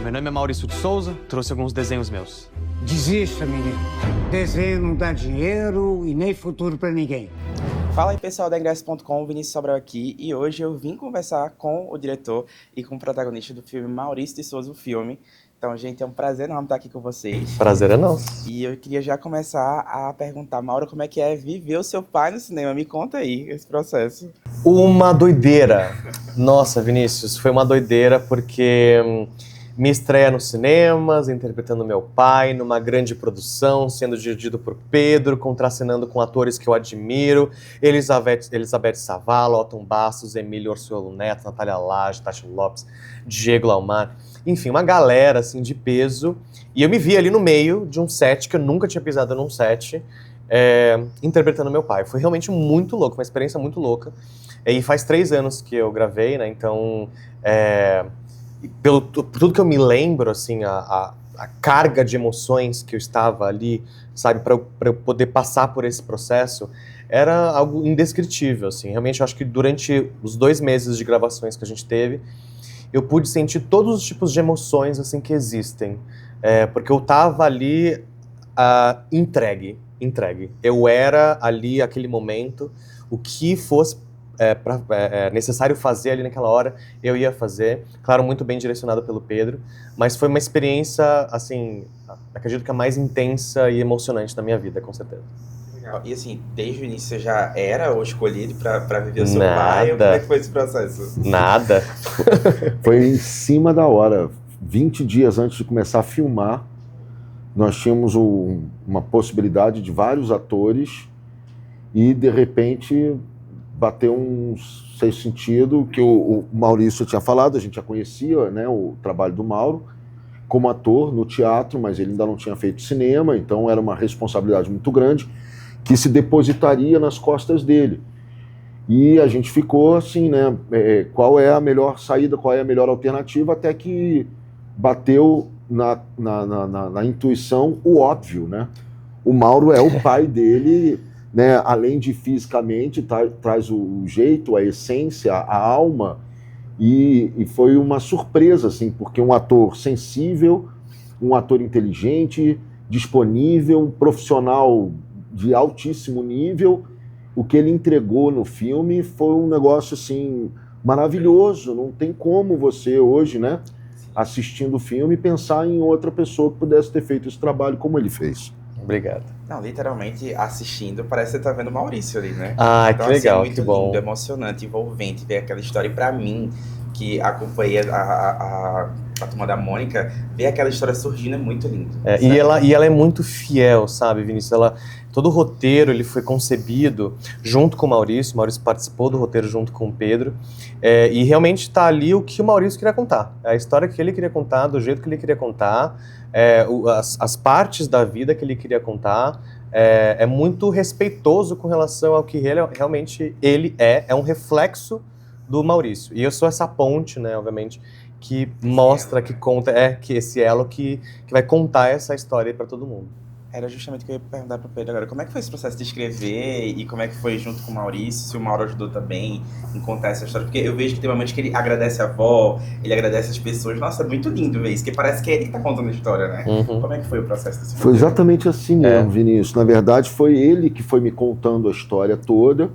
meu nome é Maurício de Souza, trouxe alguns desenhos meus. Desista, menino. Desenho não dá dinheiro e nem futuro pra ninguém. Fala aí, pessoal da Ingresso.com, Vinícius Sobral aqui, e hoje eu vim conversar com o diretor e com o protagonista do filme Maurício de Souza, o filme. Então, gente, é um prazer enorme estar aqui com vocês. Prazer é nosso. E eu queria já começar a perguntar, Mauro, como é que é viver o seu pai no cinema? Me conta aí esse processo. Uma doideira. Nossa, Vinícius, foi uma doideira porque minha estreia nos cinemas, interpretando meu pai, numa grande produção, sendo dirigido por Pedro, contracenando com atores que eu admiro, Elizabeth Savala, Otton Bastos, Emílio Orciolo Neto, Natália Lage, Tati Lopes, Diego Laumar, enfim, uma galera assim de peso, e eu me vi ali no meio de um set, que eu nunca tinha pisado num set, interpretando meu pai. Foi realmente muito louco, uma experiência muito louca, e faz 3 anos que eu gravei, né, então... por tudo que eu me lembro, assim, a carga de emoções que eu estava ali, sabe, para eu poder passar por esse processo, era algo indescritível, assim. Realmente, eu acho que durante os 2 meses de gravações que a gente teve, eu pude sentir todos os tipos de emoções, assim, que existem. Porque eu estava ali entregue. Eu era ali, aquele momento, o que fosse necessário fazer ali naquela hora, eu ia fazer, claro, muito bem direcionado pelo Pedro, mas foi uma experiência, assim, acredito que a mais intensa e emocionante da minha vida, com certeza. Legal. E assim, desde o início você já era o escolhido para viver o seu pai? Ou como é que foi esse processo? Nada. Foi em cima da hora. 20 dias antes de começar a filmar, nós tínhamos uma possibilidade de vários atores e, de repente, bateu um sexto sentido que o Maurício tinha falado, a gente já conhecia, né, o trabalho do Mauro como ator no teatro, mas ele ainda não tinha feito cinema, então era uma responsabilidade muito grande que se depositaria nas costas dele. E a gente ficou assim, né, qual é a melhor saída, qual é a melhor alternativa, até que bateu na intuição o óbvio, né? O Mauro é o pai dele, né, além de fisicamente, traz o jeito, a essência, a alma, e foi uma surpresa, assim, porque um ator sensível, um ator inteligente, disponível, um profissional de altíssimo nível, o que ele entregou no filme foi um negócio, assim, maravilhoso. Não tem como você hoje, né, assistindo o filme, pensar em outra pessoa que pudesse ter feito esse trabalho como ele fez. Obrigado. Não, literalmente, assistindo, parece que você tá vendo o Maurício ali, né? Ah, então, que legal, assim, é muito que bom. lindo, emocionante, envolvente ver aquela história. E pra mim, que acompanhei a Turma da Mônica, ver aquela história surgindo é muito lindo. E ela é muito fiel, sabe, Vinícius? Todo o roteiro ele foi concebido junto com o Maurício participou do roteiro junto com o Pedro, e realmente está ali o que o Maurício queria contar, a história que ele queria contar, do jeito que ele queria contar, as partes da vida que ele queria contar, é muito respeitoso com relação ao que realmente ele é um reflexo do Maurício, e eu sou essa ponte, né, obviamente, que mostra, que conta, que esse elo que vai contar essa história para todo mundo. Era justamente o que eu ia perguntar para o Pedro agora. Como é que foi esse processo de escrever e como é que foi junto com o Maurício? Se o Mauro ajudou também em contar essa história? Porque eu vejo que tem momentos que ele agradece a avó, ele agradece as pessoas. Nossa, é muito lindo ver isso, porque parece que é ele que está contando a história, né? Uhum. Como é que foi o processo desse Foi exatamente assim mesmo, Vinícius. Na verdade, foi ele que foi me contando a história toda.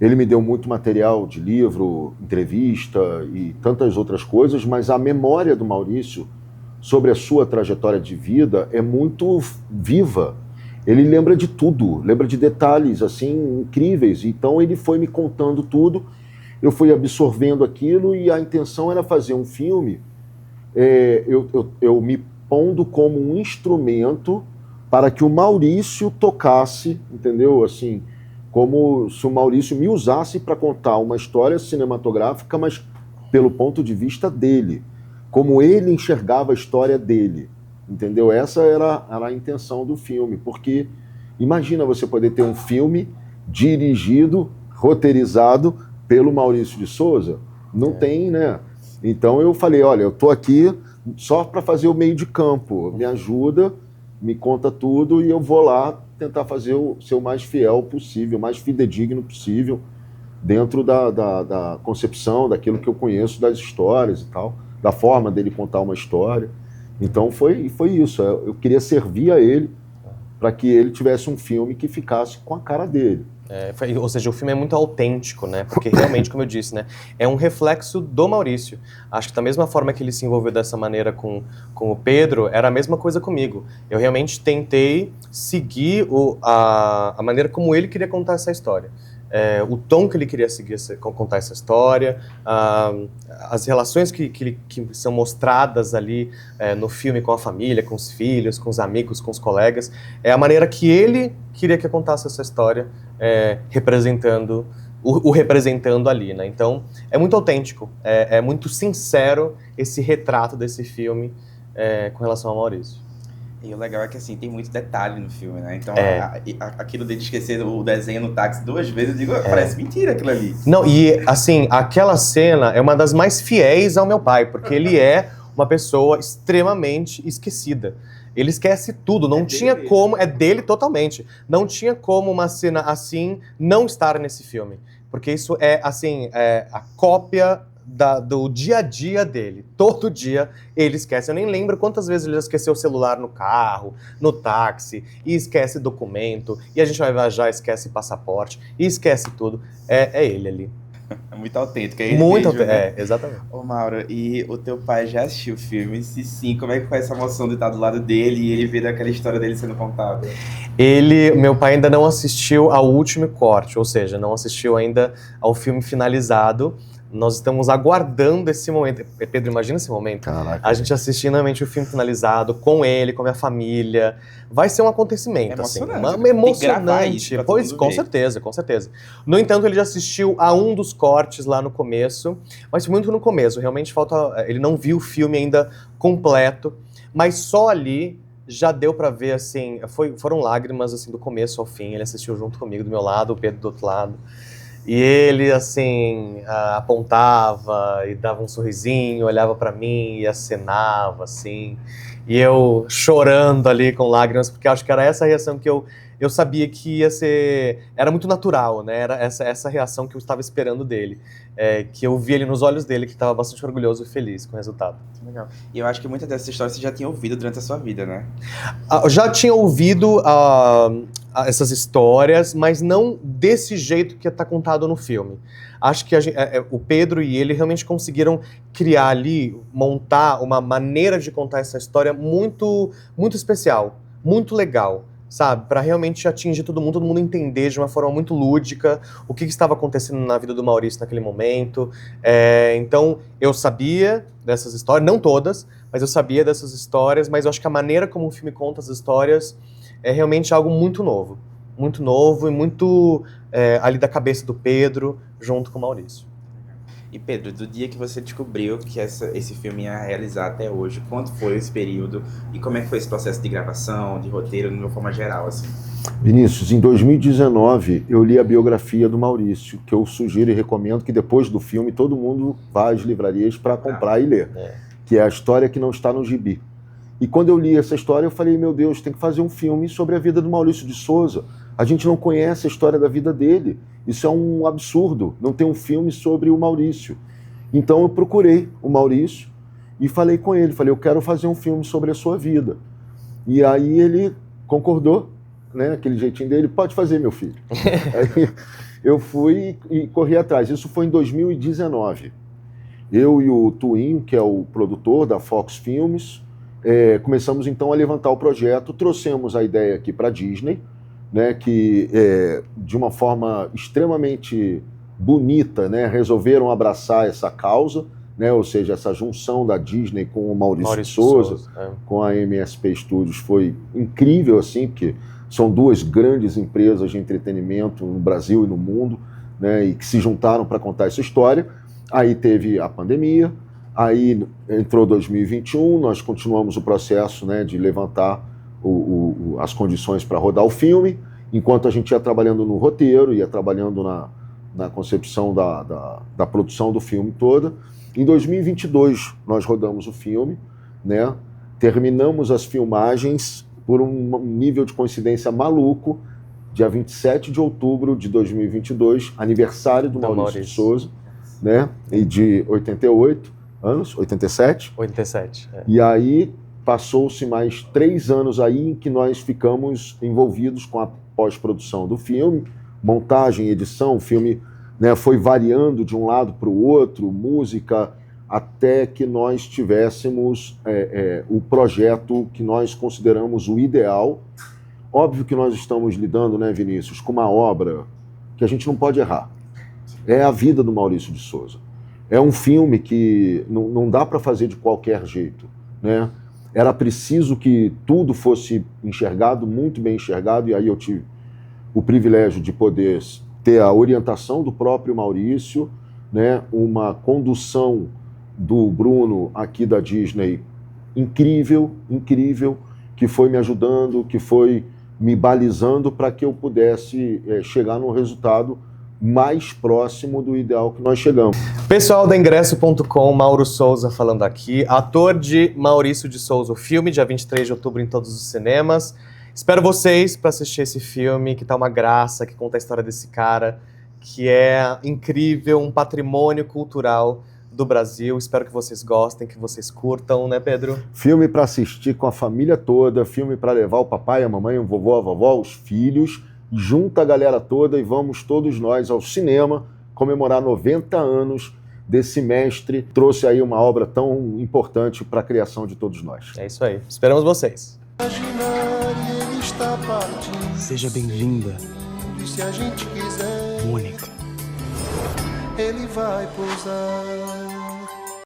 Ele me deu muito material de livro, entrevista e tantas outras coisas, mas a memória do Maurício sobre a sua trajetória de vida é muito viva. Ele lembra de tudo, lembra de detalhes assim incríveis. Então ele foi me contando tudo, eu fui absorvendo aquilo e a intenção era fazer um filme, eu me pondo como um instrumento para que o Maurício tocasse, entendeu? Assim, como se o Maurício me usasse para contar uma história cinematográfica, mas pelo ponto de vista dele, como ele enxergava a história dele, entendeu? Essa era a intenção do filme, porque imagina você poder ter um filme dirigido, roteirizado pelo Maurício de Souza, não tem, né? Então eu falei, olha, eu tô aqui só para fazer o meio de campo, me ajuda, me conta tudo e eu vou lá tentar ser o mais fiel possível, o mais fidedigno possível, dentro da concepção, daquilo que eu conheço das histórias e tal, da forma dele contar uma história. Então foi isso. Eu queria servir a ele para que ele tivesse um filme que ficasse com a cara dele. Ou seja, o filme é muito autêntico, né? Porque realmente, como eu disse, né, é um reflexo do Maurício. Acho que da mesma forma que ele se envolveu dessa maneira com o Pedro, era a mesma coisa comigo. Eu realmente tentei seguir a maneira como ele queria contar essa história. O tom que ele queria seguir contar essa história, as relações que são mostradas ali no filme com a família, com os filhos, com os amigos, com os colegas, é a maneira que ele queria que eu contasse essa história, representando ali, né? Então, é muito autêntico, é muito sincero esse retrato desse filme com relação ao Maurício. E o legal é que, assim, tem muito detalhe no filme, né? Então, aquilo dele esquecer o desenho no táxi 2 vezes, eu digo, parece mentira aquilo ali. Não, e, assim, aquela cena é uma das mais fiéis ao meu pai, porque ele é uma pessoa extremamente esquecida. Ele esquece tudo, não tinha como, é dele totalmente. Não tinha como uma cena assim não estar nesse filme. Porque isso é, assim, a cópia do dia a dia dele. Todo dia ele esquece. Eu nem lembro quantas vezes ele já esqueceu o celular no carro, no táxi, e esquece documento, e a gente vai viajar, esquece passaporte, e esquece tudo. É ele ali. É muito autêntico, é ele Muito mesmo, né? exatamente. Ô Mauro, e o teu pai já assistiu o filme? Se sim, como é que foi essa emoção de estar do lado dele e ele ver aquela história dele sendo contada? Meu pai ainda não assistiu ao último corte, ou seja, não assistiu ainda ao filme finalizado. Nós estamos aguardando esse momento. Pedro, imagina esse momento. Caraca. A gente assistindo realmente o filme finalizado, com ele, com a minha família. Vai ser um acontecimento, emocionante. Emocionante. Pois, com certeza, com certeza. No entanto, ele já assistiu a um dos cortes lá no começo, mas muito no começo. Realmente ele não viu o filme ainda completo, mas só ali já deu pra ver, assim, foram lágrimas, assim, do começo ao fim. Ele assistiu junto comigo, do meu lado, o Pedro do outro lado. E ele, assim, apontava e dava um sorrisinho, olhava pra mim e acenava, assim. E eu chorando ali com lágrimas, porque acho que era essa a reação que eu sabia que ia ser... Era muito natural, né? Era essa reação que eu estava esperando dele. Que eu vi ali nos olhos dele, que estava bastante orgulhoso e feliz com o resultado. Legal. E eu acho que muitas dessas histórias você já tinha ouvido durante a sua vida, né? Eu já tinha ouvido essas histórias, mas não desse jeito que está contado no filme. Acho que o Pedro e ele realmente conseguiram criar ali, montar uma maneira de contar essa história muito, muito especial, muito legal, sabe? Para realmente atingir todo mundo entender de uma forma muito lúdica o que estava acontecendo na vida do Maurício naquele momento. Então, eu sabia dessas histórias, não todas, mas eu sabia dessas histórias, mas eu acho que a maneira como o filme conta as histórias é realmente algo muito novo e muito ali da cabeça do Pedro, junto com o Maurício. E Pedro, do dia que você descobriu que esse filme ia realizar até hoje, quanto foi esse período e como é que foi esse processo de gravação, de roteiro, de uma forma geral, assim? Vinícius, em 2019 eu li a biografia do Maurício, que eu sugiro e recomendo que depois do filme todo mundo vá às livrarias para comprar e ler, que é a história que não está no gibi. E quando eu li essa história eu falei, meu Deus, tem que fazer um filme sobre a vida do Maurício de Souza. A gente não conhece a história da vida dele. Isso é um absurdo, não tem um filme sobre o Maurício. Então eu procurei o Maurício e falei com ele, falei, eu quero fazer um filme sobre a sua vida. E aí ele concordou, né, aquele jeitinho dele, pode fazer, meu filho. Aí eu fui e corri atrás. Isso foi em 2019. Eu e o Twin, que é o produtor da Fox Filmes, começamos então a levantar o projeto, trouxemos a ideia aqui para a Disney, né, que de uma forma extremamente bonita, né, resolveram abraçar essa causa, né, ou seja, essa junção da Disney com o Maurício Souza, com a MSP Studios, foi incrível, assim, porque são duas grandes empresas de entretenimento no Brasil e no mundo, né, e que se juntaram para contar essa história. Aí teve a pandemia, aí entrou 2021, nós continuamos o processo, né, de levantar as condições para rodar o filme, enquanto a gente ia trabalhando no roteiro, ia trabalhando na concepção da produção do filme toda. Em 2022 nós rodamos o filme, né? Terminamos as filmagens por um nível de coincidência maluco, dia 27 de outubro de 2022, aniversário do Maurício de Souza, né? E de 88 anos, 87. 87. E aí passou-se mais 3 anos aí em que nós ficamos envolvidos com a pós-produção do filme, montagem, edição, o filme, né, foi variando de um lado para o outro, música, até que nós tivéssemos o projeto que nós consideramos o ideal. Óbvio que nós estamos lidando, né, Vinícius, com uma obra que a gente não pode errar. É a vida do Maurício de Souza. É um filme que não dá para fazer de qualquer jeito, né? Era preciso que tudo fosse enxergado, muito bem enxergado, e aí eu tive o privilégio de poder ter a orientação do próprio Maurício, né? Uma condução do Bruno aqui da Disney incrível, incrível, que foi me ajudando, que foi me balizando para que eu pudesse chegar num resultado mais próximo do ideal que nós chegamos. Pessoal da Ingresso.com, Mauro Souza falando aqui, ator de Maurício de Souza, o filme, dia 23 de outubro em todos os cinemas. Espero vocês para assistir esse filme, que tá uma graça, que conta a história desse cara, que é incrível, um patrimônio cultural do Brasil. Espero que vocês gostem, que vocês curtam, né, Pedro? Filme para assistir com a família toda, filme para levar o papai, a mamãe, o vovô, a vovó, os filhos, junta a galera toda e vamos todos nós ao cinema comemorar 90 anos desse mestre. Trouxe aí uma obra tão importante para a criação de todos nós. É isso aí. Esperamos vocês. Seja bem-vinda, Se a gente quiser, Mônica. ele vai pousar.